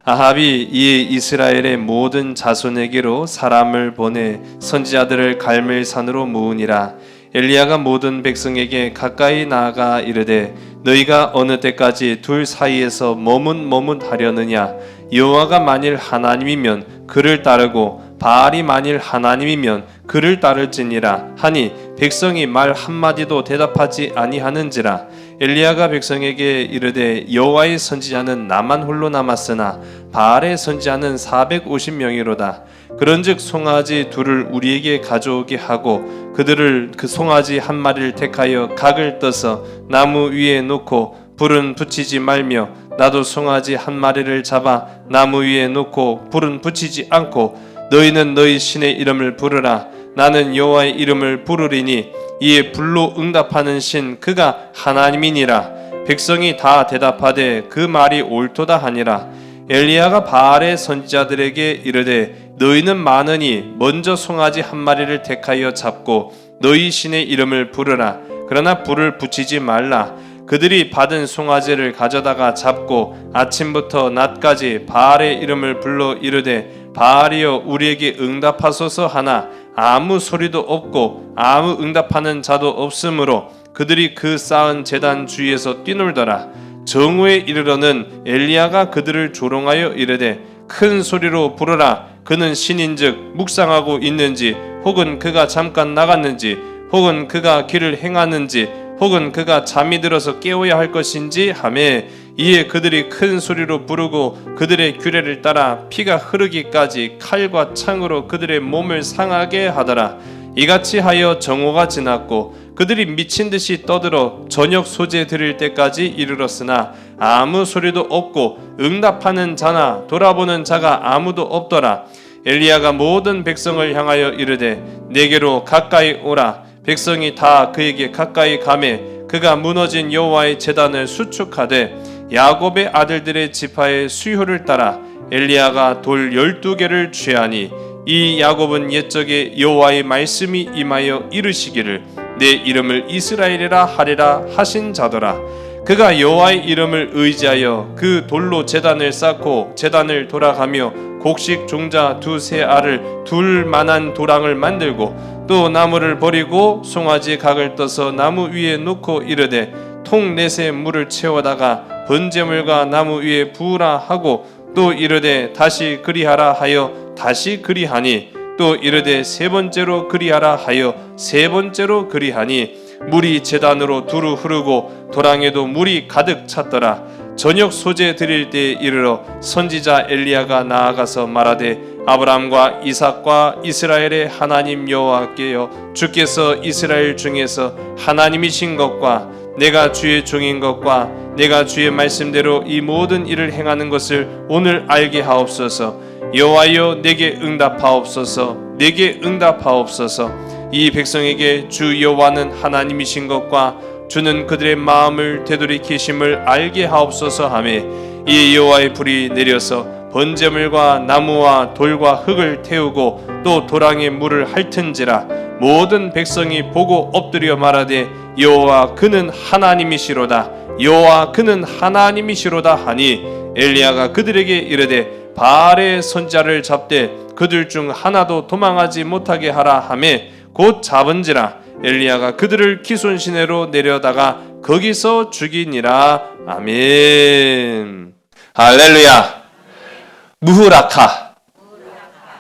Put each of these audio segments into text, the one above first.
아합이 이에 이스라엘의 모든 자손에게로 사람을 보내 선지자들을 갈멜산으로 모으니라. 엘리야가 모든 백성에게 가까이 나아가 이르되 너희가 어느 때까지 둘 사이에서 머뭇머뭇하려느냐. 여호와가 만일 하나님이면 그를 따르고 바알이 만일 하나님이면 그를 따를지니라 하니 백성이 말 한마디도 대답하지 아니하는지라. 엘리야가 백성에게 이르되 여호와의 선지자는 나만 홀로 남았으나 바알의 선지자는 450명이로다. 그런즉 송아지 둘을 우리에게 가져오게 하고 그들을 그 송아지 한 마리를 택하여 각을 떠서 나무 위에 놓고 불은 붙이지 말며 나도 송아지 한 마리를 잡아 나무 위에 놓고 불은 붙이지 않고 너희는 너희 신의 이름을 부르라. 나는 여호와의 이름을 부르리니 이에 불로 응답하는 신 그가 하나님이니라. 백성이 다 대답하되 그 말이 옳도다 하니라. 엘리야가 바알의 선지자들에게 이르되 너희는 많으니 먼저 송아지 한 마리를 택하여 잡고 너희 신의 이름을 부르라. 그러나 불을 붙이지 말라. 그들이 받은 송아지를 가져다가 잡고 아침부터 낮까지 바알의 이름을 불러 이르되 바알이여 우리에게 응답하소서 하나 아무 소리도 없고 아무 응답하는 자도 없으므로 그들이 그 쌓은 제단 주위에서 뛰놀더라. 정오에 이르러는 엘리야가 그들을 조롱하여 이르되 큰 소리로 부르라. 그는 신인즉 묵상하고 있는지 혹은 그가 잠깐 나갔는지 혹은 그가 길을 행하는지 혹은 그가 잠이 들어서 깨워야 할 것인지 하매 이에 그들이 큰 소리로 부르고 그들의 규례를 따라 피가 흐르기까지 칼과 창으로 그들의 몸을 상하게 하더라. 이같이 하여 정오가 지났고 그들이 미친 듯이 떠들어 저녁 소재 드릴 때까지 이르렀으나 아무 소리도 없고 응답하는 자나 돌아보는 자가 아무도 없더라. 엘리야가 모든 백성을 향하여 이르되 내게로 가까이 오라. 백성이 다 그에게 가까이 가매 그가 무너진 여호와의 제단을 수축하되 야곱의 아들들의 지파의 수효를 따라 엘리야가 돌 12개를 취하니 이 야곱은 옛적에 여호와의 말씀이 임하여 이르시기를 내 이름을 이스라엘이라 하리라 하신 자더라. 그가 여호와의 이름을 의지하여 그 돌로 제단을 쌓고 제단을 돌아가며 곡식 종자 두세 알을 둘 만한 도랑을 만들고 또 나무를 버리고 송아지 각을 떠서 나무 위에 놓고 이르되 통 넷에 물을 채워다가 번제물과 나무 위에 부으라 하고 또 이르되 다시 그리하라 하여 다시 그리하니 또 이르되 세 번째로 그리하라 하여 세 번째로 그리하니 물이 제단으로 두루 흐르고 도랑에도 물이 가득 찼더라. 저녁 소재 드릴 때에 이르러 선지자 엘리야가 나아가서 말하되 아브라함과 이삭과 이스라엘의 하나님 여호와께여 주께서 이스라엘 중에서 하나님이신 것과 내가 주의 종인 것과 내가 주의 말씀대로 이 모든 일을 행하는 것을 오늘 알게 하옵소서. 여호와여 내게 응답하옵소서. 내게 응답하옵소서. 이 백성에게 주 여호와는 하나님이신 것과 주는 그들의 마음을 되돌이키심을 알게 하옵소서 하매 이 여호와의 불이 내려서 번제물과 나무와 돌과 흙을 태우고 또 도랑에 물을 핥은지라. 모든 백성이 보고 엎드려 말하되 여호와 그는 하나님이시로다. 여호와 그는 하나님이시로다 하니 엘리야가 그들에게 이르되 바알의 선지자를 잡되 그들 중 하나도 도망하지 못하게 하라 하매 곧 잡은지라. 엘리야가 그들을 기손 시내로 내려다가 거기서 죽이니라. 아멘. 할렐루야.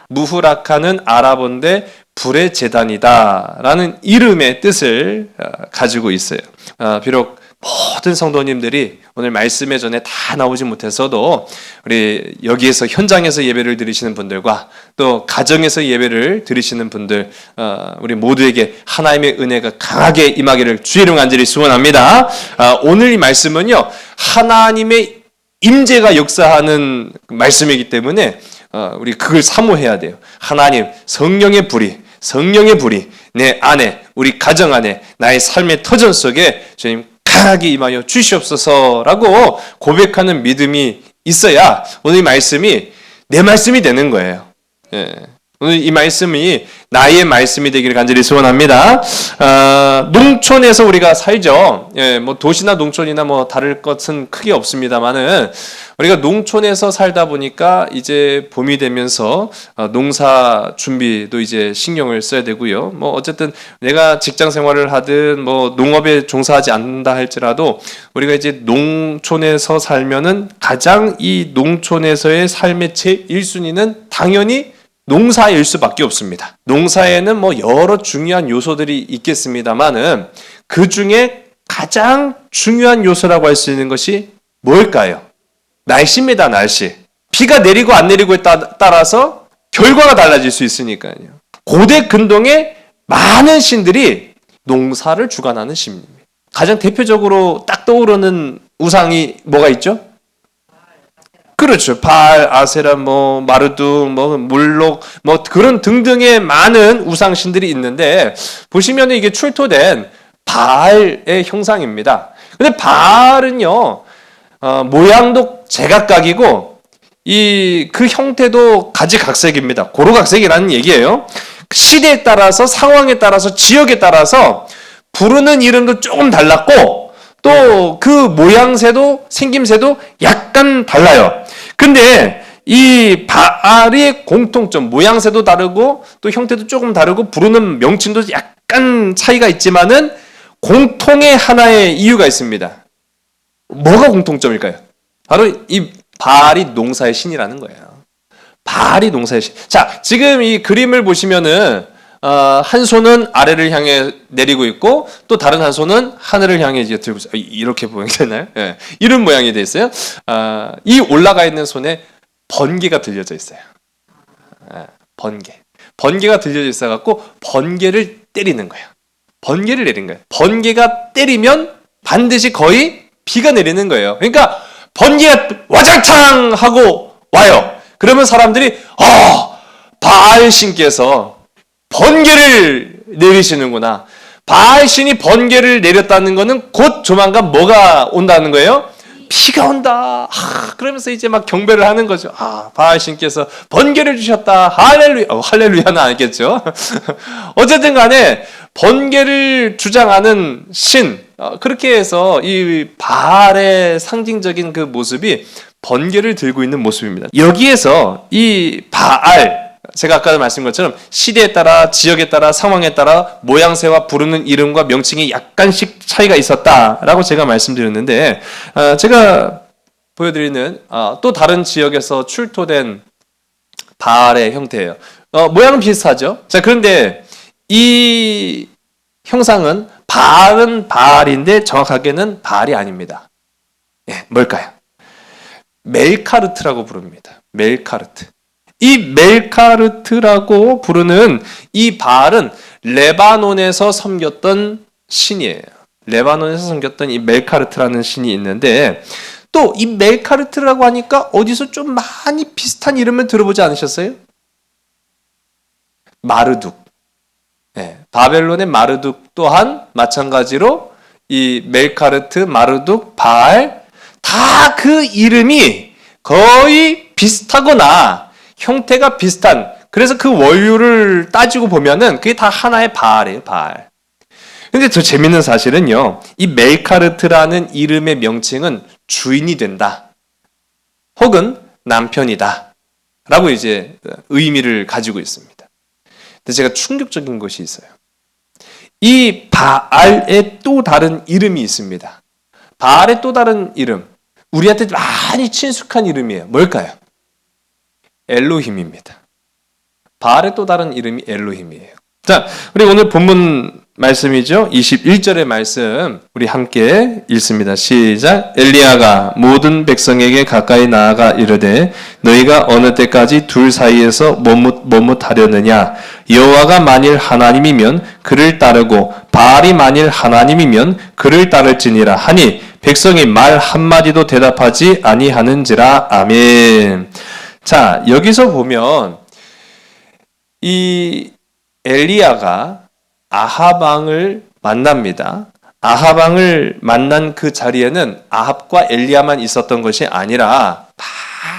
무후라카는 아랍어인데 불의 제단이다 라는 이름의 뜻을 가지고 있어요. 비록 모든 성도님들이 오늘 말씀에 전에 다 나오지 못해서도 우리 여기에서 현장에서 예배를 드리시는 분들과 또 가정에서 예배를 드리시는 분들 우리 모두에게 하나님의 은혜가 강하게 임하기를 주의 이름 간절히 소원합니다. 오늘 이 말씀은요 하나님의 임재가 역사하는 말씀이기 때문에 우리 그걸 사모해야 돼요. 하나님 성령의 불이 내 안에 우리 가정 안에 나의 삶의 터전 속에 주님 강하게 임하여 주시옵소서라고 고백하는 믿음이 있어야 오늘 이 말씀이 내 말씀이 되는 거예요. 예. 오늘 이 말씀이 나의 말씀이 되기를 간절히 소원합니다. 농촌에서 우리가 살죠. 예, 뭐 도시나 농촌이나 뭐 다를 것은 크게 없습니다만은 우리가 농촌에서 살다 보니까 이제 봄이 되면서 농사 준비도 이제 신경을 써야 되고요. 뭐 어쨌든 내가 직장 생활을 하든 뭐 농업에 종사하지 않는다 할지라도 우리가 이제 농촌에서 살면은 가장 이 농촌에서의 삶의 제 1순위는 당연히 농사일 수밖에 없습니다. 농사에는 뭐 여러 중요한 요소들이 있겠습니다만은 그 중에 가장 중요한 요소라고 할 수 있는 것이 뭘까요? 날씨입니다, 날씨. 비가 내리고 안 내리고에 따라서 결과가 달라질 수 있으니까요. 고대 근동의 많은 신들이 농사를 주관하는 신입니다. 가장 대표적으로 딱 떠오르는 우상이 뭐가 있죠? 그렇죠. 바알, 아세라, 뭐 마르둑, 뭐 몰록, 뭐 그런 등등의 많은 우상신들이 있는데 보시면 이게 출토된 바알의 형상입니다. 근데 바알은요 모양도 제각각이고 그 형태도 가지각색입니다. 고로각색이라는 얘기예요. 시대에 따라서 상황에 따라서 지역에 따라서 부르는 이름도 조금 달랐고 또 그 모양새도 생김새도 약간 달라요. 근데 이 바알의 공통점, 모양새도 다르고 또 형태도 조금 다르고 부르는 명칭도 약간 차이가 있지만은 공통의 하나의 이유가 있습니다. 뭐가 공통점일까요? 바로 이 바알이 농사의 신이라는 거예요. 바알이 농사의 신. 자, 지금 이 그림을 보시면은 한 손은 아래를 향해 내리고 있고 또 다른 한 손은 하늘을 향해 이제 들고 있어요. 이렇게 보이게 되나요? 예. 이런 모양이 돼 있어요. 이 올라가 있는 손에 번개가 들려져 있어요. 번개. 번개가 들려져 있어 갖고 번개를 때리는 거예요. 번개를 내린 거예요. 번개가 때리면 반드시 거의 비가 내리는 거예요. 그러니까 번개가 와장창 하고 와요. 그러면 사람들이 바알 신께서 번개를 내리시는구나. 바알 신이 번개를 내렸다는 것은 곧 조만간 뭐가 온다는 거예요? 비가 온다. 그러면서 이제 막 경배를 하는 거죠. 바알 신께서 번개를 주셨다. 할렐루야. 할렐루야는 아니겠죠. 어쨌든 간에 번개를 주장하는 신. 그렇게 해서 이 바알의 상징적인 그 모습이 번개를 들고 있는 모습입니다. 여기에서 이 바알, 제가 아까 말씀드린 것처럼 시대에 따라 지역에 따라 상황에 따라 모양새와 부르는 이름과 명칭이 약간씩 차이가 있었다라고 제가 말씀드렸는데 제가 보여드리는 또 다른 지역에서 출토된 바알의 형태예요. 모양은 비슷하죠. 자, 그런데 이 형상은 바알은 바알인데 정확하게는 바알이 아닙니다. 뭘까요? 멜카르트라고 부릅니다. 멜카르트. 이 멜카르트라고 부르는 이 바알은 레바논에서 섬겼던 신이에요. 레바논에서 섬겼던 이 멜카르트라는 신이 있는데 또 이 멜카르트라고 하니까 어디서 좀 많이 비슷한 이름을 들어보지 않으셨어요? 마르둑. 바벨론의 마르둑 또한 마찬가지로 이 멜카르트, 마르둑, 바알 다 그 이름이 거의 비슷하거나 형태가 비슷한, 그래서 그 원류를 따지고 보면은 그게 다 하나의 바알이에요, 바알. 근데 더 재밌는 사실은요, 이 멜카르트라는 이름의 명칭은 주인이 된다, 혹은 남편이다, 라고 이제 의미를 가지고 있습니다. 근데 제가 충격적인 것이 있어요. 이 바알의 또 다른 이름이 있습니다. 바알의 또 다른 이름, 우리한테 많이 친숙한 이름이에요. 뭘까요? 엘로힘입니다. 바알의 또 다른 이름이 엘로힘이에요. 자, 우리 오늘 본문 말씀이죠. 21절의 말씀 우리 함께 읽습니다. 시작. 엘리야가 모든 백성에게 가까이 나아가 이르되 너희가 어느 때까지 둘 사이에서 머뭇하려느냐? 여호와가 만일 하나님이면 그를 따르고 바알이 만일 하나님이면 그를 따를지니라 하니 백성이 말 한마디도 대답하지 아니하는지라. 아멘. 자, 여기서 보면 이 엘리야가 아합 왕을 만납니다. 아합 왕을 만난 그 자리에는 아합과 엘리야만 있었던 것이 아니라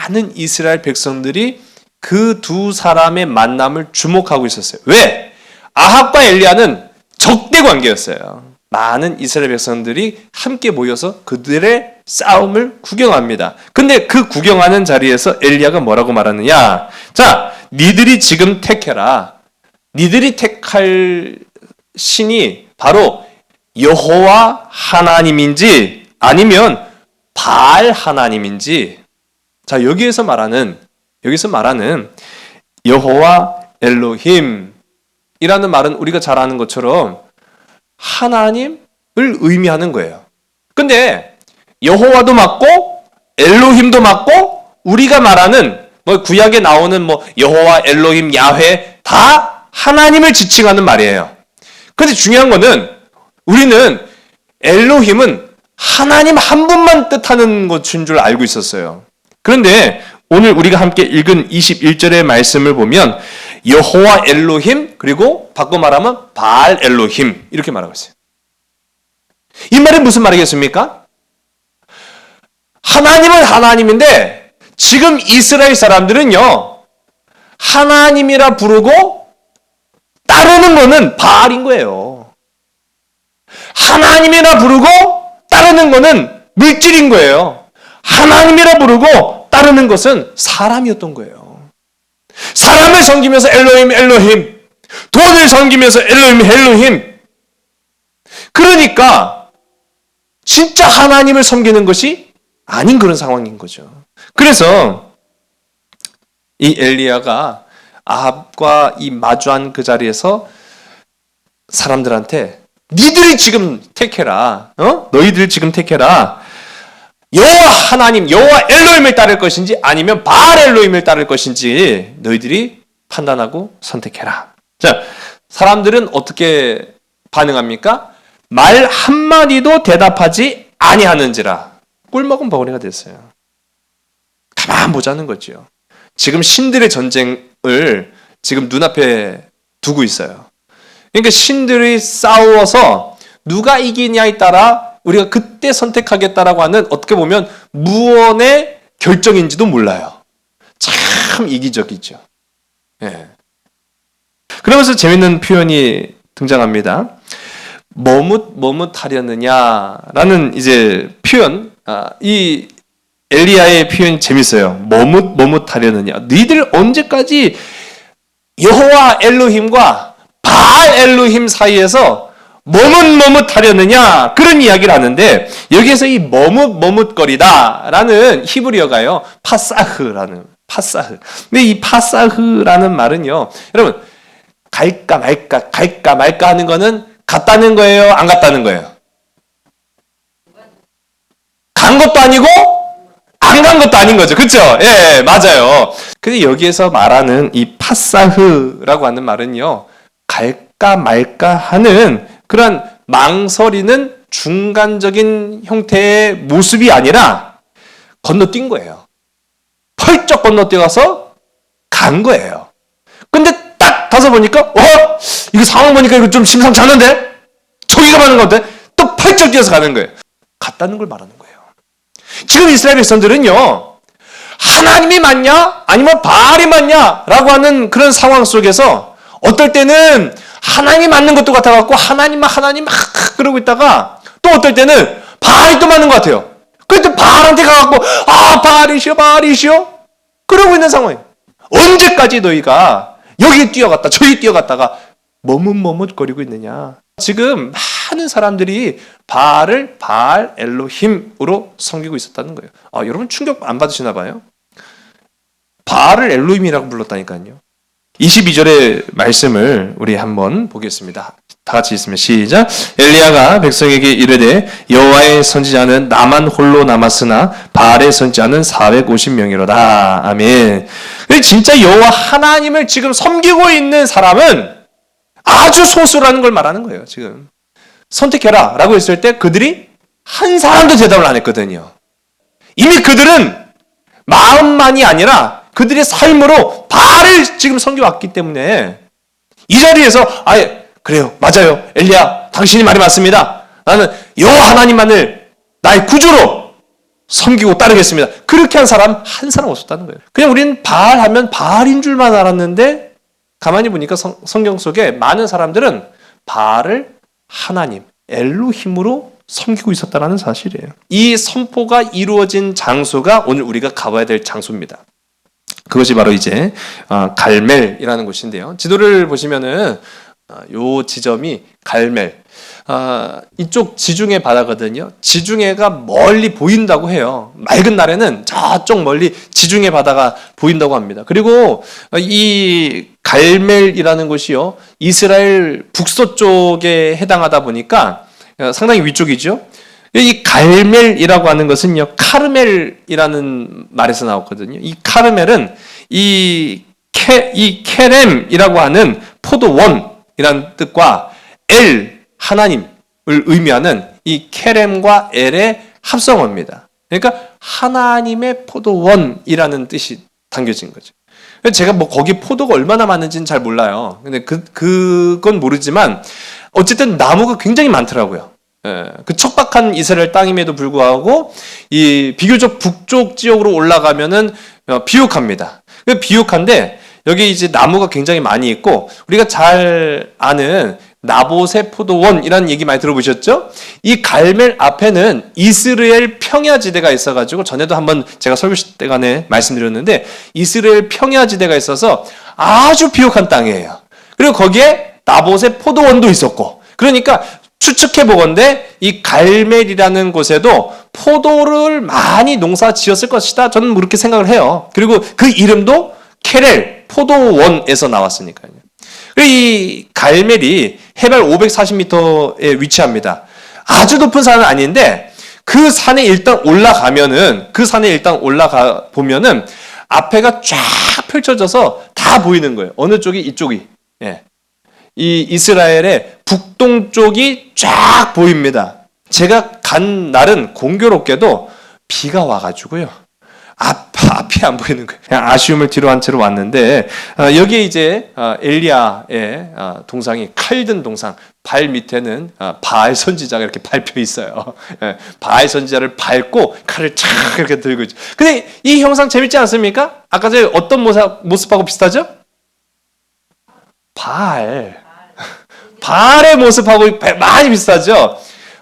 많은 이스라엘 백성들이 그 두 사람의 만남을 주목하고 있었어요. 왜? 아합과 엘리야는 적대 관계였어요. 많은 이스라엘 백성들이 함께 모여서 그들의 싸움을 구경합니다. 근데 그 구경하는 자리에서 엘리야가 뭐라고 말하느냐? 자, 니들이 지금 택해라. 니들이 택할 신이 바로 여호와 하나님인지 아니면 바알 하나님인지. 자, 여기서 말하는 여호와 엘로힘이라는 말은 우리가 잘 아는 것처럼 하나님을 의미하는 거예요. 근데 여호와도 맞고 엘로힘도 맞고 우리가 말하는 구약에 나오는 여호와, 엘로힘, 야훼 다 하나님을 지칭하는 말이에요. 근데 중요한 거는 우리는 엘로힘은 하나님 한 분만 뜻하는 것인 줄 알고 있었어요. 그런데 오늘 우리가 함께 읽은 21절의 말씀을 보면 여호와 엘로힘 그리고 바꿔 말하면 바알 엘로힘 이렇게 말하고 있어요. 이 말은 무슨 말이겠습니까? 하나님은 하나님인데 지금 이스라엘 사람들은요 하나님이라 부르고 따르는 거는 바알인 거예요. 하나님이라 부르고 따르는 거는 물질인 거예요. 하나님이라 부르고 따르는 것은 사람이었던 거예요. 사람을 섬기면서 엘로힘, 엘로힘. 돈을 섬기면서 엘로힘, 엘로힘. 그러니까 진짜 하나님을 섬기는 것이 아닌 그런 상황인 거죠. 그래서 이 엘리야가 아합과 이 마주한 그 자리에서 사람들한테 니들이 지금 택해라. 너희들 지금 택해라. 여호와 하나님, 여호와 엘로힘을 따를 것인지 아니면 바알 엘로힘을 따를 것인지 너희들이 판단하고 선택해라. 자, 사람들은 어떻게 반응합니까? 말 한마디도 대답하지 아니하는지라. 꿀먹은 버거리가 됐어요. 가만 보자는 거죠. 지금 신들의 전쟁을 지금 눈앞에 두고 있어요. 그러니까 신들이 싸워서 누가 이기냐에 따라 우리가 그때 선택하겠다라고 하는 어떻게 보면 무언의 결정인지도 몰라요. 참 이기적이죠. 예. 그러면서 재밌는 표현이 등장합니다. 머뭇하려느냐라는 이제 표현, 이 엘리야의 표현이 재밌어요. 머뭇하려느냐. 너희들 언제까지 여호와 엘로힘과 바알 엘로힘 사이에서 머뭇하려느냐 그런 이야기를 하는데 여기에서 이 머뭇거리다라는 히브리어가요 파사흐. 근데 이 파사흐라는 말은요 여러분 갈까 말까 하는 거는 갔다는 거예요, 안 갔다는 거예요? 간 것도 아니고 안 간 것도 아닌 거죠. 그렇죠? 예, 맞아요. 근데 여기에서 말하는 이 파사흐라고 하는 말은요 갈까 말까 하는 그런 망설이는 중간적인 형태의 모습이 아니라 건너뛴 거예요. 펄쩍 건너뛰어서 간 거예요. 근데 딱 가서 보니까 이거 상황 보니까 이거 좀 심상치 않은데? 저기가 가는 건데? 또 펄쩍 뛰어서 가는 거예요. 갔다는 걸 말하는 거예요. 지금 이스라엘 백성들은요 하나님이 맞냐? 아니면 바알이 맞냐? 라고 하는 그런 상황 속에서 어떨 때는 하나님이 맞는 것도 같아갖고 하나님 그러고 있다가 또 어떨 때는 바알이 또 맞는 것 같아요. 그때 바알한테 가갖고 바알이시오 그러고 있는 상황이에요. 언제까지 너희가 여기 뛰어갔다 저기 뛰어갔다가 머뭇거리고 있느냐. 지금 많은 사람들이 바알을 바알 엘로힘으로 섬기고 있었다는 거예요. 여러분 충격 안 받으시나 봐요? 바알을 엘로힘이라고 불렀다니까요. 22절의 말씀을 우리 한번 보겠습니다. 다 같이 있으면 시작. 엘리야가 백성에게 이르되 여호와의 선지자는 나만 홀로 남았으나 바알의 선지자는 450명이로다. 아멘. 진짜 여호와 하나님을 지금 섬기고 있는 사람은 아주 소수라는 걸 말하는 거예요. 지금 선택해라 라고 했을 때 그들이 한 사람도 대답을 안 했거든요. 이미 그들은 마음만이 아니라 그들의 삶으로 바알을 지금 섬겨왔기 때문에 이 자리에서 그래요, 맞아요, 엘리야 당신이 말이 맞습니다. 나는 여호와 하나님만을 나의 구주로 섬기고 따르겠습니다. 그렇게 한 사람 한 사람 없었다는 거예요. 그냥 우리는 바알 하면 바알인 줄만 알았는데 가만히 보니까 성경 속에 많은 사람들은 바알을 하나님, 엘로힘으로 섬기고 있었다는 사실이에요. 이 선포가 이루어진 장소가 오늘 우리가 가봐야 될 장소입니다. 그것이 바로 이제 갈멜이라는 곳인데요. 지도를 보시면은 요 지점이 갈멜. 이쪽 지중해 바다거든요. 지중해가 멀리 보인다고 해요. 맑은 날에는 저쪽 멀리 지중해 바다가 보인다고 합니다. 그리고 이 갈멜이라는 곳이요, 이스라엘 북서쪽에 해당하다 보니까 상당히 위쪽이죠. 이 갈멜이라고 하는 것은요, 카르멜이라는 말에서 나왔거든요. 이 카르멜은 이 케렘이라고 하는 포도원이라는 뜻과 엘, 하나님을 의미하는 이 케렘과 엘의 합성어입니다. 그러니까 하나님의 포도원이라는 뜻이 담겨진 거죠. 제가 뭐 거기 포도가 얼마나 많은지는 잘 몰라요. 근데 그건 모르지만 어쨌든 나무가 굉장히 많더라고요. 그 척박한 이스라엘 땅임에도 불구하고 이 비교적 북쪽 지역으로 올라가면은 비옥합니다. 비옥한데 여기 이제 나무가 굉장히 많이 있고, 우리가 잘 아는 나봇의 포도원이라는 얘기 많이 들어보셨죠? 이 갈멜 앞에는 이스라엘 평야지대가 있어가지고, 전에도 한번 제가 설교 시간에 말씀드렸는데, 이스라엘 평야지대가 있어서 아주 비옥한 땅이에요. 그리고 거기에 나봇의 포도원도 있었고, 그러니까 추측해보건대 이 갈멜이라는 곳에도 포도를 많이 농사 지었을 것이다, 저는 그렇게 생각을 해요. 그리고 그 이름도 케렐, 포도원에서 나왔으니까요. 이 갈멜이 해발 540m에 위치합니다. 아주 높은 산은 아닌데 그 산에 일단 올라가 보면은 앞에가 쫙 펼쳐져서 다 보이는 거예요. 어느 쪽이 이쪽이. 예. 이 이스라엘의 북동쪽이 쫙 보입니다. 제가 간 날은 공교롭게도 비가 와가지고요, 앞이 안 보이는 거예요. 그냥 아쉬움을 뒤로 한 채로 왔는데, 여기에 이제 엘리야의 동상이 칼든 동상, 발 밑에는 바알 선지자가 이렇게 밟혀 있어요. 바알 선지자를 밟고 칼을 착 이렇게 들고 있죠. 근데 이 형상 재밌지 않습니까? 아까 전에 어떤 모습하고 비슷하죠? 바알의 모습하고 많이 비슷하죠?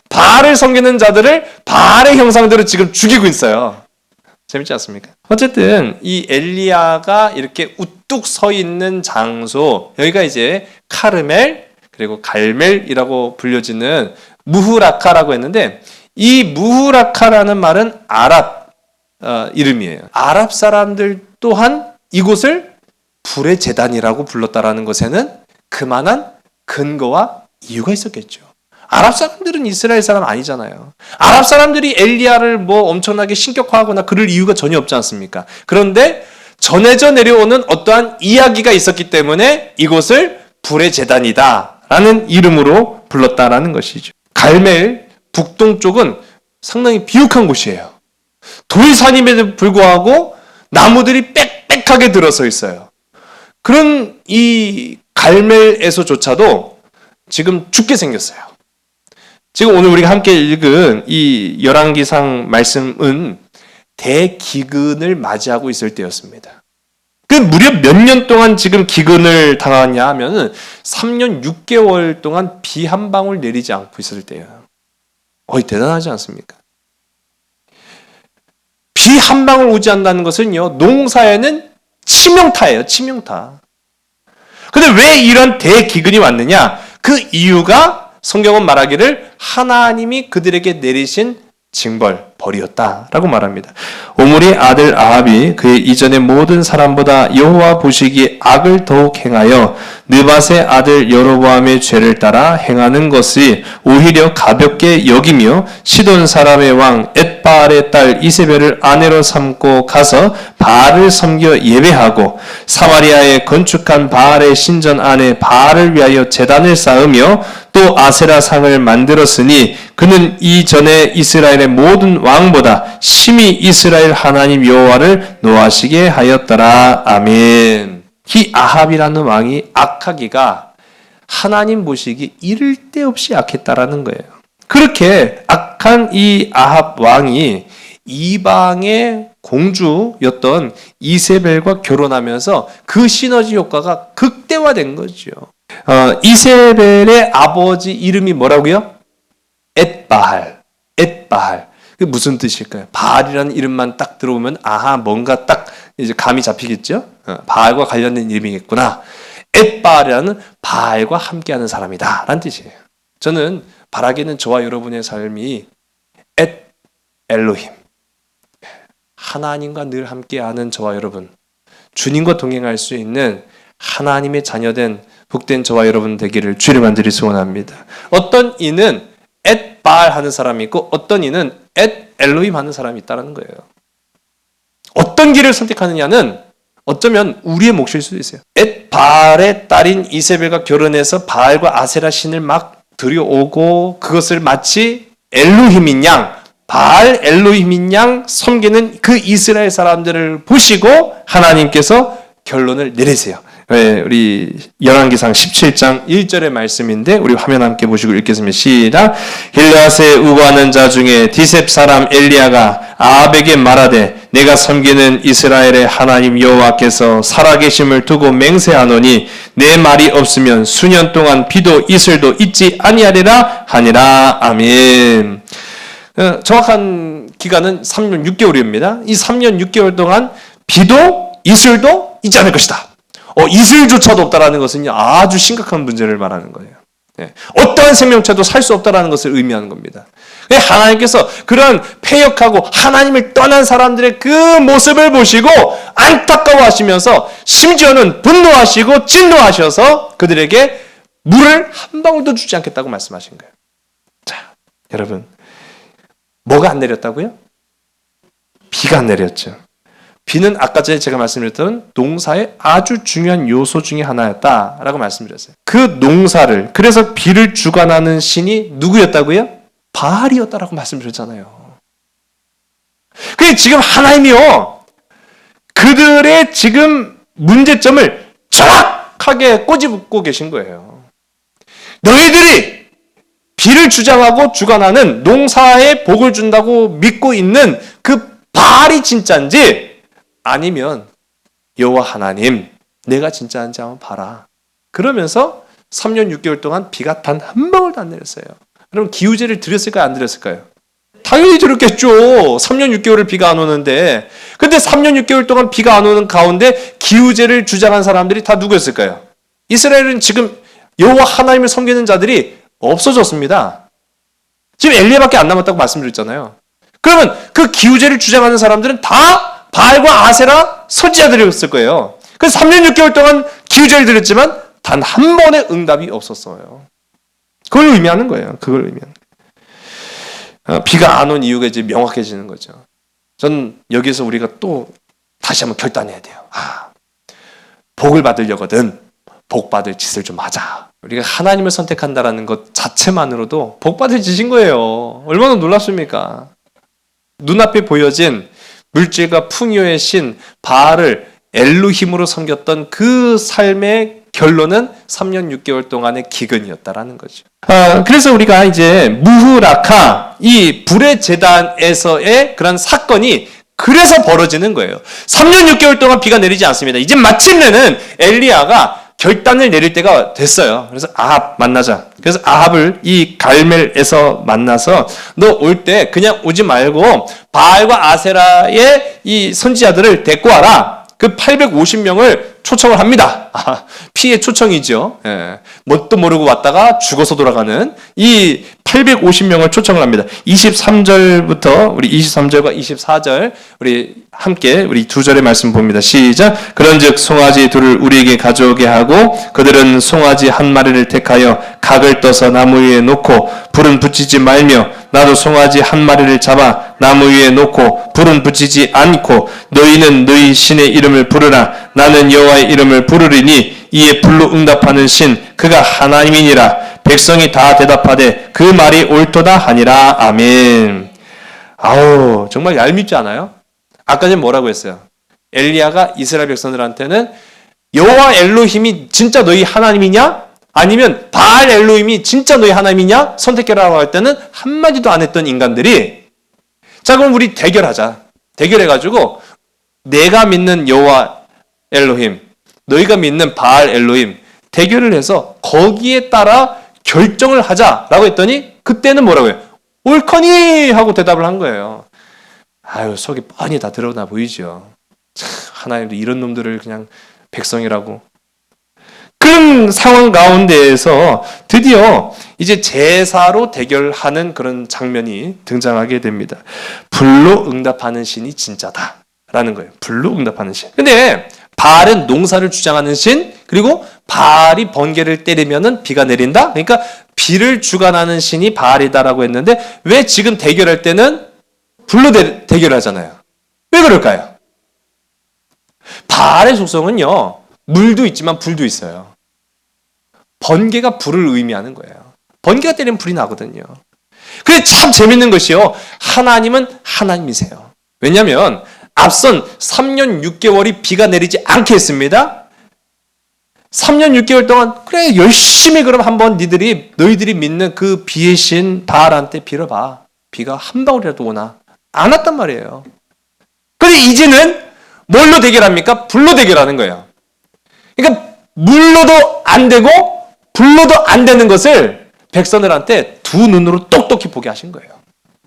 바알을 섬기는 자들을 바알의 형상대로 지금 죽이고 있어요. 재밌지 않습니까? 어쨌든 이 엘리야가 이렇게 우뚝 서 있는 장소, 여기가 이제 카르멜 그리고 갈멜이라고 불려지는 무후라카라고 했는데, 이 무후라카라는 말은 아랍 이름이에요. 아랍 사람들 또한 이곳을 불의 제단이라고 불렀다라는 것에는 그만한 근거와 이유가 있었겠죠. 아랍 사람들은 이스라엘 사람 아니잖아요. 아랍 사람들이 엘리야를 뭐 엄청나게 신격화하거나 그럴 이유가 전혀 없지 않습니까? 그런데 전해져 내려오는 어떠한 이야기가 있었기 때문에 이곳을 불의 제단이다 라는 이름으로 불렀다라는 것이죠. 갈멜 북동쪽은 상당히 비옥한 곳이에요. 돌산임에도 불구하고 나무들이 빽빽하게 들어서 있어요. 그런 이 갈멜에서조차도 지금 죽게 생겼어요. 지금 오늘 우리가 함께 읽은 이 열왕기상 말씀은 대기근을 맞이하고 있을 때였습니다. 그 무려 몇 년 동안 지금 기근을 당하냐 하면은 3년 6개월 동안 비 한 방울 내리지 않고 있을 때예요. 거의 대단하지 않습니까? 비 한 방울 오지 않는다는 것은요, 농사에는 치명타예요, 치명타. 근데 왜 이런 대기근이 왔느냐? 그 이유가 성경은 말하기를 하나님이 그들에게 내리신 징벌, 벌이었다라고 말합니다. 오므리 아들 아합이 그의 이전의 모든 사람보다 여호와 보시기에 악을 더욱 행하여 느밧의 아들 여로보암의 죄를 따라 행하는 것이 오히려 가볍게 여기며 시돈 사람의 왕 엣바알의 딸 이세벨을 아내로 삼고 가서 바알을 섬겨 예배하고 사마리아에 건축한 바알의 신전 안에 바알을 위하여 제단을 쌓으며 또 아세라 상을 만들었으니 그는 이전에 이스라엘의 모든 왕보다 심히 이스라엘 하나님 여호와를 노하시게 하였더라. 아멘. 이 아합이라는 왕이 악하기가 하나님 보시기 이를 데 없이 악했다라는 거예요. 그렇게 악한 이 아합 왕이 이방의 공주였던 이세벨과 결혼하면서 그 시너지 효과가 극대화된 거죠. 이세벨의 아버지 이름이 뭐라고요? 엣바할. 그게 무슨 뜻일까요? 바알이라는 이름만 딱 들어보면 아하 뭔가 딱 이제 감이 잡히겠죠? 바알과 관련된 이름이겠구나. 엣바알이라는 바알과 함께하는 사람이다 라는 뜻이에요. 저는 바라기는 저와 여러분의 삶이 엣 엘로힘, 하나님과 늘 함께하는 저와 여러분, 주님과 동행할 수 있는 하나님의 자녀된 복된 저와 여러분 되기를 주를 간절히 소원합니다. 어떤 이는 엣 바알 하는 사람이 있고 어떤 이는 엣 엘로힘 하는 사람이 있다는 거예요. 어떤 길을 선택하느냐는 어쩌면 우리의 몫일 수도 있어요. 엣 바알의 딸인 이세벨과 결혼해서 바알과 아세라 신을 막 들여오고 그것을 마치 엘로힘인 양, 바알 엘로힘인 양 섬기는 그 이스라엘 사람들을 보시고 하나님께서 결론을 내리세요. 우리 열왕기상 17장 1절의 말씀인데 우리 화면 함께 보시고 읽겠습니다. 시작. 길르앗에 우거하는 자 중에 디셉 사람 엘리야가 아합에게 말하되 내가 섬기는 이스라엘의 하나님 여호와께서 살아계심을 두고 맹세하노니 내 말이 없으면 수년 동안 비도 이슬도 있지 아니하리라 하니라. 아멘. 정확한 기간은 3년 6개월입니다. 이 3년 6개월 동안 비도 이슬도 있지 않을 것이다. 이슬조차도 없다라는 것은 아주 심각한 문제를 말하는 거예요. 어떠한 생명체도 살 수 없다라는 것을 의미하는 겁니다. 하나님께서 그런 패역하고 하나님을 떠난 사람들의 그 모습을 보시고 안타까워하시면서 심지어는 분노하시고 진노하셔서 그들에게 물을 한 방울도 주지 않겠다고 말씀하신 거예요. 자, 여러분, 뭐가 안 내렸다고요? 비가 안 내렸죠. 비는 아까 전에 제가 말씀드렸던 농사의 아주 중요한 요소 중에 하나였다라고 말씀드렸어요. 그 농사를, 그래서 비를 주관하는 신이 누구였다고요? 바알이었다라고 말씀드렸잖아요. 그게 지금 하나님이요, 그들의 지금 문제점을 정확하게 꼬집고 계신 거예요. 너희들이 비를 주장하고 주관하는 농사에 복을 준다고 믿고 있는 그 바알이 진짜인지 아니면 여호와 하나님 내가 진짜인지 한번 봐라. 그러면서 3년 6개월 동안 비가 단 한 방울도 안 내렸어요. 그럼 기우제를 드렸을까요? 안 드렸을까요? 당연히 드렸겠죠. 3년 6개월을 비가 안 오는데. 근데 3년 6개월 동안 비가 안 오는 가운데 기우제를 주장한 사람들이 다 누구였을까요? 이스라엘은 지금 여호와 하나님을 섬기는 자들이 없어졌습니다. 지금 엘리야밖에 안 남았다고 말씀드렸잖아요. 그러면 그 기우제를 주장하는 사람들은 다 바알과 아세라 선지자들이었을 거예요. 그래서 3년 6개월 동안 기우제를 드렸지만 단 한 번의 응답이 없었어요. 그걸 의미하는 거예요. 그걸 의미하는 거예요. 비가 안 온 이유가 이제 명확해지는 거죠. 전 여기서 우리가 또 다시 한번 결단해야 돼요. 복을 받으려거든 복 받을 짓을 좀 하자. 우리가 하나님을 선택한다라는 것 자체만으로도 복 받을 짓인 거예요. 얼마나 놀랍습니까? 눈앞에 보여진 물질과 풍요의 신 바알을 엘로힘으로 섬겼던 그 삶의 결론은 3년 6개월 동안의 기근이었다라는 거죠. 그래서 우리가 이제 무후라카, 이 불의 제단에서의 그런 사건이 그래서 벌어지는 거예요. 3년 6개월 동안 비가 내리지 않습니다. 이제 마침내는 엘리야가 결단을 내릴 때가 됐어요. 그래서 아합 만나자. 그래서 아합을 이 갈멜에서 만나서 너 올 때 그냥 오지 말고 바알과 아세라의 이 선지자들을 데리고 와라. 그 850명을 초청을 합니다. 피해 초청이죠. 뭣도 모르고 왔다가 죽어서 돌아가는 이 850명을 초청을 합니다. 23절부터 우리 23절과 24절 우리 함께 우리 두 절의 말씀 봅니다. 시작. 그런즉 송아지 둘을 우리에게 가져오게 하고 그들은 송아지 한 마리를 택하여 각을 떠서 나무 위에 놓고 불은 붙이지 말며 나도 송아지 한 마리를 잡아 나무 위에 놓고 불은 붙이지 않고 너희는 너희 신의 이름을 부르라. 나는 여호와의 이름을 부르리니 이에 불로 응답하는 신 그가 하나님이니라. 백성이 다 대답하되 그 말이 옳도다 하니라. 아멘. 아우, 정말 얄밉지 않아요? 아까 전에 뭐라고 했어요? 엘리야가 이스라엘 백성들한테는 여호와 엘로힘이 진짜 너희 하나님이냐? 아니면 바알 엘로힘이 진짜 너희 하나님이냐? 선택해라고 할 때는 한마디도 안 했던 인간들이 자, 그럼 우리 대결하자. 대결해가지고 내가 믿는 여호와 엘로힘, 너희가 믿는 바알 엘로힘 대결을 해서 거기에 따라 결정을 하자라고 했더니 그때는 뭐라고요? 옳거니 하고 대답을 한 거예요. 아유, 속이 뻔히 다 드러나 보이죠. 참, 하나님도 이런 놈들을 그냥 백성이라고. 그런 상황 가운데에서 드디어 이제 제사로 대결하는 그런 장면이 등장하게 됩니다. 불로 응답하는 신이 진짜다라는 거예요. 불로 응답하는 신. 근데 바알은 농사를 주장하는 신, 그리고 바알이 번개를 때리면은 비가 내린다? 그러니까 비를 주관하는 신이 바알이다라고 했는데 왜 지금 대결할 때는 불로 대결하잖아요. 왜 그럴까요? 바알의 속성은요, 물도 있지만 불도 있어요. 번개가 불을 의미하는 거예요. 번개가 때리면 불이 나거든요. 근데 참 재밌는 것이요, 하나님은 하나님이세요. 왜냐하면 앞선 3년 6개월이 비가 내리지 않게 했습니다. 3년 6개월 동안 그래 열심히 그럼 한번 너희들이 믿는 그 비의 신 바알한테 빌어봐. 비가 한 방울이라도 오나. 안 왔단 말이에요. 근데 이제는 뭘로 대결합니까? 불로 대결하는 거예요. 그러니까 물로도 안 되고 불로도 안 되는 것을 백성들한테 두 눈으로 똑똑히 보게 하신 거예요.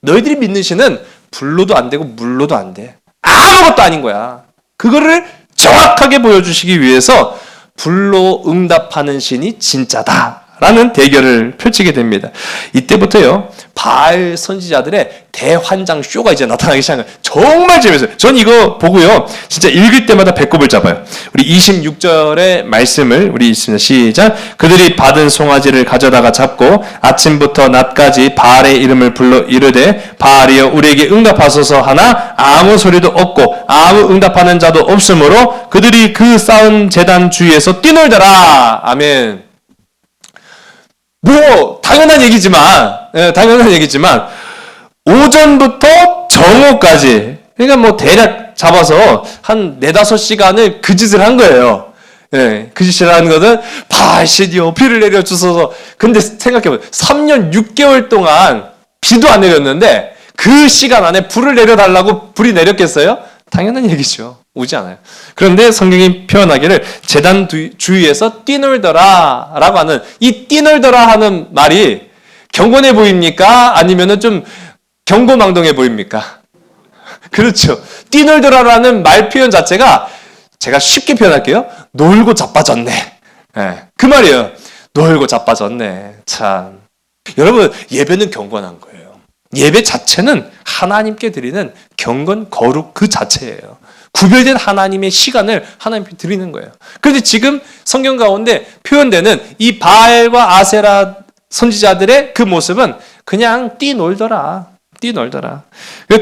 너희들이 믿는 신은 불로도 안 되고 물로도 안 돼. 아무것도 아닌 거야. 그거를 정확하게 보여주시기 위해서 불로 응답하는 신이 진짜다라는 대결을 펼치게 됩니다. 이때부터요, 바알 선지자들의 대환장 쇼가 이제 나타나기 시작한 거예요. 정말 재밌어요. 전 이거 보고요, 진짜 읽을 때마다 배꼽을 잡아요. 우리 26절의 말씀을 우리 있습니다. 시작. 그들이 받은 송아지를 가져다가 잡고 아침부터 낮까지 바알의 이름을 불러 이르되 바알이여 우리에게 응답하소서 하나 아무 소리도 없고 아무 응답하는 자도 없으므로 그들이 그 쌓은 제단 주위에서 뛰놀더라. 아멘. 뭐 당연한 얘기지만 오전부터 정오까지, 그러니까 뭐 대략 잡아서 한 4-5시간을 그 짓을 한 거예요. 예, 그 짓을 하는 것은 바알신이여 비를 내려주소서. 근데 생각해보세요. 3년 6개월 동안 비도 안 내렸는데 그 시간 안에 불을 내려달라고 불이 내렸겠어요? 당연한 얘기죠. 오지 않아요. 그런데 성경이 표현하기를 제단 주위에서 뛰놀더라 라고 하는, 이 뛰놀더라 하는 말이 경건해 보입니까? 아니면은 좀 경고망동해 보입니까? 그렇죠. 뛰놀더라라는 말 표현 자체가 제가 쉽게 표현할게요. 놀고 자빠졌네. 네, 그 말이에요. 놀고 자빠졌네. 참. 여러분, 예배는 경건한 거예요. 예배 자체는 하나님께 드리는 경건, 거룩 그 자체예요. 구별된 하나님의 시간을 하나님께 드리는 거예요. 그런데 지금 성경 가운데 표현되는 이 바알과 아세라 선지자들의 그 모습은 그냥 뛰놀더라.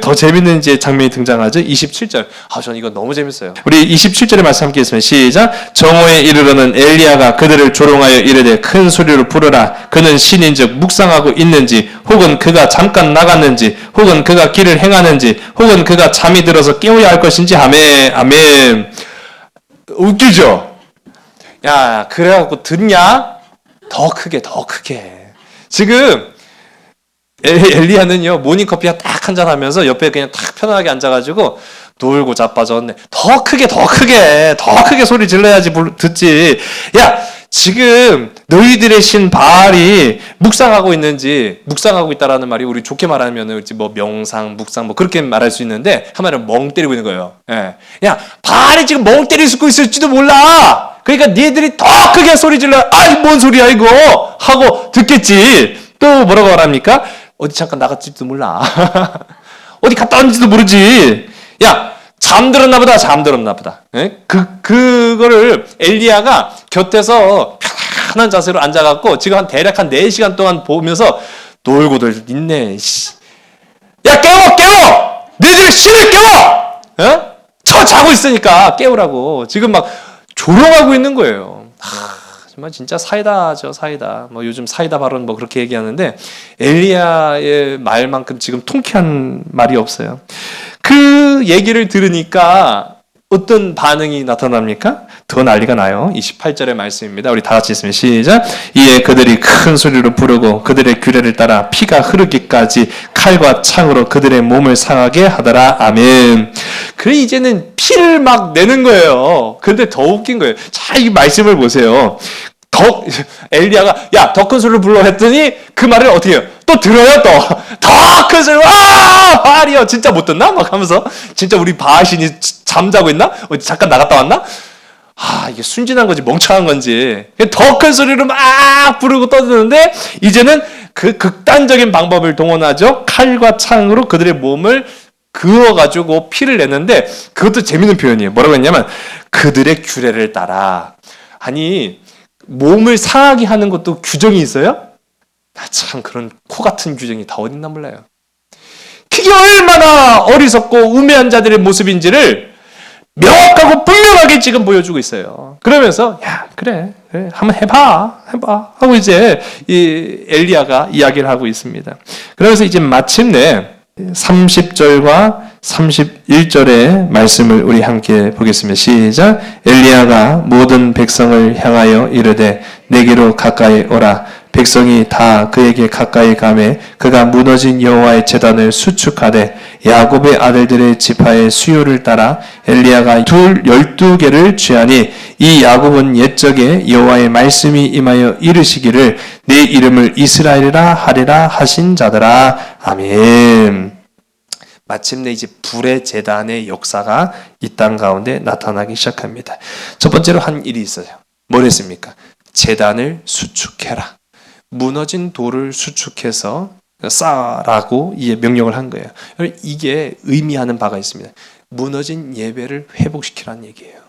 더 재밌는 이제 장면이 등장하죠. 27절. 저는 이거 너무 재밌어요. 우리 27절의 말씀 함께 했으면 시작. 정오에 이르러는 엘리야가 그들을 조롱하여 이르되 큰 소리로 부르라. 그는 신인즉 묵상하고 있는지, 혹은 그가 잠깐 나갔는지, 혹은 그가 길을 행하는지, 혹은 그가 잠이 들어서 깨워야 할 것인지. 아멘. 웃기죠? 야, 그래갖고 듣냐? 더 크게. 지금 엘리야는요, 모닝커피 딱 한잔 하면서 옆에 그냥 딱 편안하게 앉아가지고 놀고 자빠졌네. 더 크게 소리 질러야지 듣지. 야, 지금 너희들의 신 바알이 묵상하고 있다라는 말이 우리 좋게 말하면 뭐 명상, 묵상 뭐 그렇게 말할 수 있는데 한마디로 멍 때리고 있는 거예요. 예. 야, 바알이 지금 멍 때리고 있을지도 몰라. 그러니까 니들이 더 크게 소리 질러. 아이, 뭔 소리야 이거 하고 듣겠지. 또 뭐라고 말합니까? 어디 잠깐 나갔지도 몰라. 어디 갔다 왔는지도 모르지. 야, 잠들었나 보다. 예? 그거를 엘리야가 곁에서 편안한 자세로 앉아갖고 지금 대략 한 4시간 동안 보면서 놀고들 있네. 야, 깨워! 너희들 신을 깨워! 어? 자고 있으니까 깨우라고. 지금 막 조롱하고 있는 거예요. 정말 진짜 사이다죠, 사이다. 뭐 요즘 사이다 발언 뭐 그렇게 얘기하는데 엘리야의 말만큼 지금 통쾌한 말이 없어요. 그 얘기를 들으니까 어떤 반응이 나타납니까? 더 난리가 나요. 28절의 말씀입니다. 우리 다 같이 있으면 시작. 이에 그들이 큰 소리로 부르고 그들의 규례를 따라 피가 흐르기까지 칼과 창으로 그들의 몸을 상하게 하더라. 아멘. 그래 이제는 피를 막 내는 거예요. 근데 더 웃긴 거예요. 자, 이 말씀을 보세요. 엘리야가 야, 더 큰 소리를 불러 했더니 그 말을 어떻게 해요? 또 들어요. 더 큰 소리로 바알이요. 진짜 못 듣나? 막 하면서 진짜 우리 바알신이 잠자고 있나? 잠깐 나갔다 왔나? 이게 순진한 건지 멍청한 건지 더 큰 소리로 막 부르고 떠드는데 이제는 그 극단적인 방법을 동원하죠. 칼과 창으로 그들의 몸을 그어가지고 피를 내는데 그것도 재밌는 표현이에요. 뭐라고 했냐면 그들의 규례를 따라. 아니 몸을 상하게 하는 것도 규정이 있어요? 참 그런 코 같은 규정이 다 어딨나 몰라요. 그게 얼마나 어리석고 우매한 자들의 모습인지를 명확하고 분명하게 지금 보여주고 있어요. 그러면서 야 그래 한번 해봐 하고 이제 이 엘리야가 이야기를 하고 있습니다. 그러면서 이제 마침내 30절과 31절의 말씀을 우리 함께 보겠습니다. 시작. 엘리야가 모든 백성을 향하여 이르되 내게로 가까이 오라. 백성이 다 그에게 가까이 가매 그가 무너진 여호와의 제단을 수축하되 야곱의 아들들의 지파의 수요를 따라 엘리야가 12개를 취하니 이 야곱은 옛적에 여호와의 말씀이 임하여 이르시기를 내 이름을 이스라엘이라 하리라 하신 자더라. 아멘. 마침내 이제 불의 제단의 역사가 이 땅 가운데 나타나기 시작합니다. 첫 번째로 한 일이 있어요. 뭘 했습니까? 제단을 수축해라. 무너진 돌을 수축해서 쌓아라고 이제 명령을 한 거예요. 이게 의미하는 바가 있습니다. 무너진 예배를 회복시키라는 얘기예요.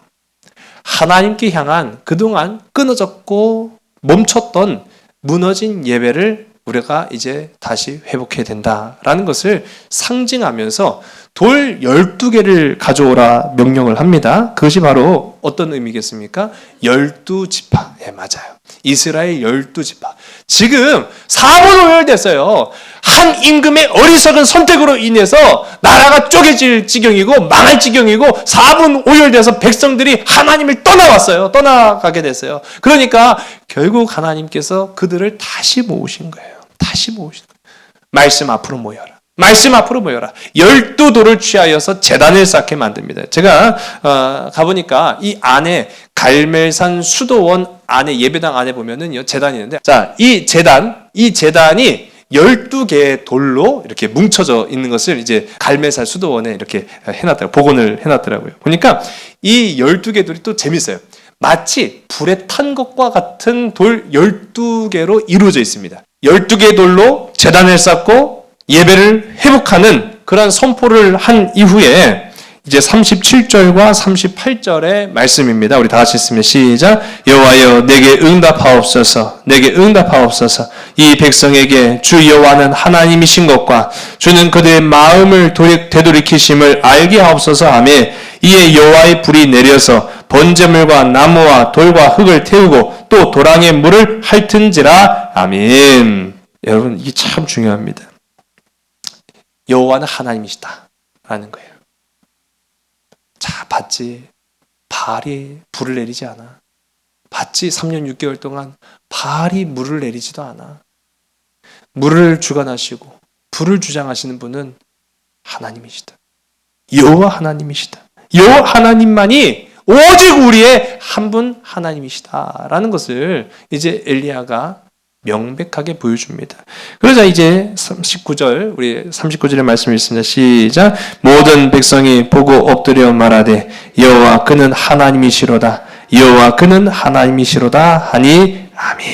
하나님께 향한 그동안 끊어졌고 멈췄던 무너진 예배를 우리가 이제 다시 회복해야 된다라는 것을 상징하면서 돌 12개를 가져오라 명령을 합니다. 그것이 바로 어떤 의미겠습니까? 12지파. 예, 맞아요. 이스라엘 12지파. 지금 4분 오열됐어요. 한 임금의 어리석은 선택으로 인해서 나라가 쪼개질 지경이고 망할 지경이고 4분 오열돼서 백성들이 하나님을 떠나가게 됐어요. 그러니까 결국 하나님께서 그들을 다시 모으신 거예요. 말씀 앞으로 모여라. 12돌을 취하여서 제단을 쌓게 만듭니다. 제가 가보니까 이 안에 갈멜산 수도원 안에 예배당 안에 보면은요 제단이 있는데 자, 이 제단이 12개의 돌로 이렇게 뭉쳐져 있는 것을 이제 갈멜산 수도원에 이렇게 해놨더라고요. 복원을 해놨더라고요. 보니까 이 12개 돌이 또 재밌어요. 마치 불에 탄 것과 같은 돌 12개로 이루어져 있습니다. 12개의 돌로 제단을 쌓고 예배를 회복하는 그러한 선포를 한 이후에 이제 37절과 38절의 말씀입니다. 우리 다 같이 있으면 시작. 여호와여 내게 응답하옵소서. 이 백성에게 주 여호와는 하나님이신 것과 주는 그들의 마음을 되돌이키심을 알게 하옵소서 하며 이에 여호와의 불이 내려서 번제물과 나무와 돌과 흙을 태우고 또 도랑의 물을 핥은지라. 아멘. 여러분 이게 참 중요합니다. 여호와는 하나님이시다 라는 거예요. 자, 봤지? 바알이 불을 내리지 않아. 봤지? 3년 6개월 동안 바알이 물을 내리지도 않아. 물을 주관하시고 불을 주장하시는 분은 하나님이시다. 여호와 하나님이시다. 여호와 하나님만이 오직 우리의 한 분 하나님이시다라는 것을 이제 엘리야가 명백하게 보여줍니다. 그러자 이제 39절, 우리 39절의 말씀을 읽습니다. 시작. 모든 백성이 보고 엎드려 말하되 여호와 그는 하나님이시로다. 하니 아멘.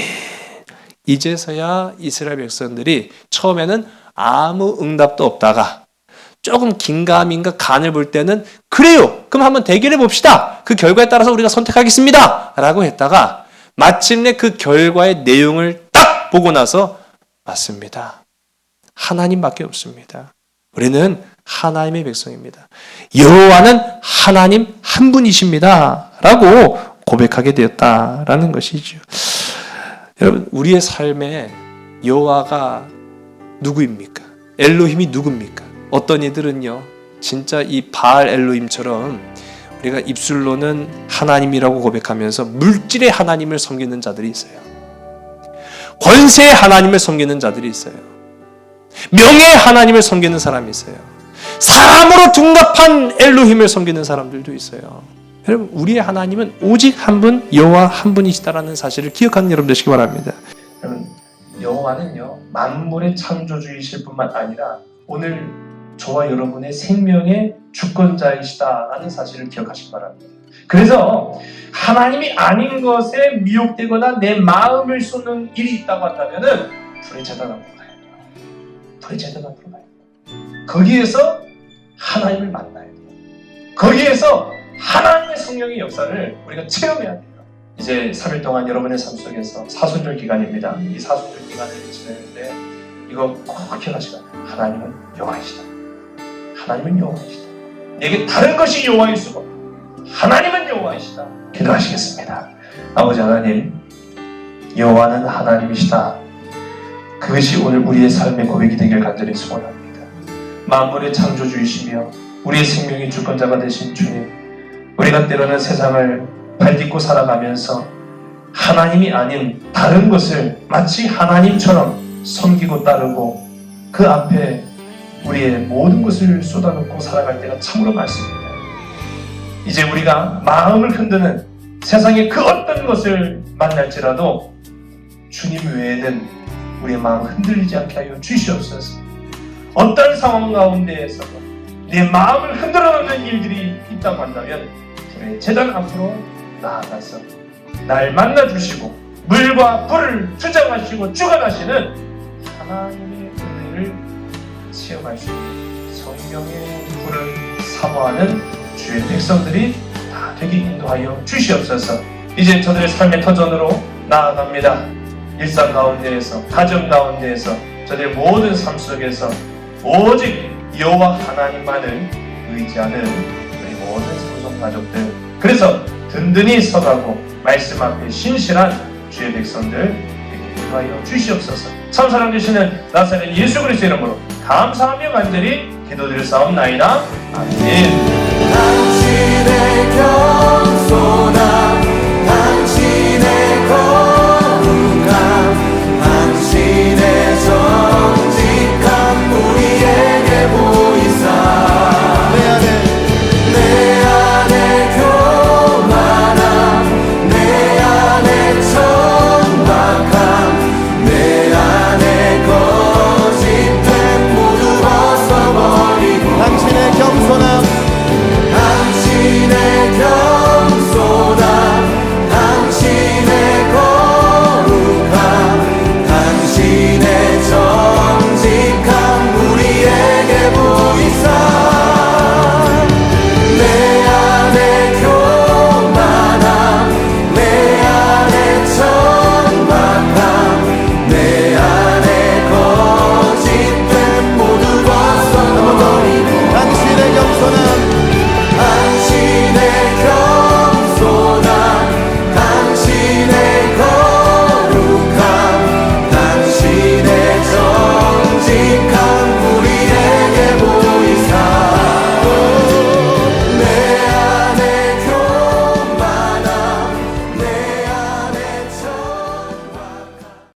이제서야 이스라엘 백성들이 처음에는 아무 응답도 없다가 조금 긴가민가 간을 볼 때는 그래요. 그럼 한번 대결해 봅시다. 그 결과에 따라서 우리가 선택하겠습니다. 라고 했다가 마침내 그 결과의 내용을 딱 보고 나서 맞습니다. 하나님밖에 없습니다. 우리는 하나님의 백성입니다. 여호와는 하나님 한 분이십니다. 라고 고백하게 되었다라는 것이죠. 여러분 우리의 삶에 여호와가 누구입니까? 엘로힘이 누굽니까? 어떤 이들은요 진짜 이 바알 엘로힘처럼 우리가 입술로는 하나님이라고 고백하면서 물질의 하나님을 섬기는 자들이 있어요. 권세의 하나님을 섬기는 자들이 있어요. 명예의 하나님을 섬기는 사람이 있어요. 사람으로 둔갑한 엘로힘을 섬기는 사람들도 있어요. 여러분, 우리의 하나님은 오직 한 분, 여호와 한 분이시다라는 사실을 기억하는 여러분 되시기 바랍니다. 여러분, 여호와는요 만물의 창조주이실 뿐만 아니라 오늘 저와 여러분의 생명의 주권자이시다라는 사실을 기억하시기 바랍니다. 그래서 하나님이 아닌 것에 미혹되거나 내 마음을 쏟는 일이 있다고 한다면은 불의 제단 앞으로 가야 돼요. 불의 제단 앞으로 가야 돼요. 거기에서 하나님을 만나야 돼요. 거기에서 하나님의 성령의 역사를 우리가 체험해야 돼요. 이제 3일 동안 여러분의 삶 속에서 사순절 기간입니다. 이 사순절 기간을 지내는데 이거 꼭 기억하시고 하나님은 여호와이시다. 하나님은 여호와이시다. 내게 다른 것이 여호와일 수가 없다. 하나님은 여호와이시다. 기도하시겠습니다. 아버지 하나님, 여호와는 하나님이시다. 그것이 오늘 우리의 삶의 고백이 되길 간절히 소원합니다. 만물의 창조주이시며 우리의 생명의 주권자가 되신 주님, 우리가 때로는 세상을 발딛고 살아가면서 하나님이 아닌 다른 것을 마치 하나님처럼 섬기고 따르고 그 앞에 우리의 모든 것을 쏟아놓고 살아갈 때가 참으로 많습니다. 이제 우리가 마음을 흔드는 세상의 그 어떤 것을 만날지라도 주님 외에는 우리의 마음 흔들리지 않게 하여 주시옵소서. 어떤 상황 가운데에서도 내 마음을 흔들어 놓는 일들이 있다고 한다면 불의 제단 앞으로 나아가서 날 만나주시고 물과 불을 주장하시고 주관하시는 하나님의 은혜를 체험할 수 있는 성령의 불을 사모하는 주의 백성들이 다 되게 인도하여 주시옵소서. 이제 저들의 삶의 터전으로 나아갑니다. 일상 가운데에서, 가정 가운데에서, 저들의 모든 삶 속에서 오직 여호와 하나님만을 의지하는 우리 모든 성도 가족들, 그래서 든든히 서가고 말씀 앞에 신실한 주의 백성들 되게 인도하여 주시옵소서. 참 사랑 되시는 나사렛 예수 그리스도의 이름으로 감사하며 간절히 기도드릴 사옵나이다. 아멘. 당신의 겸손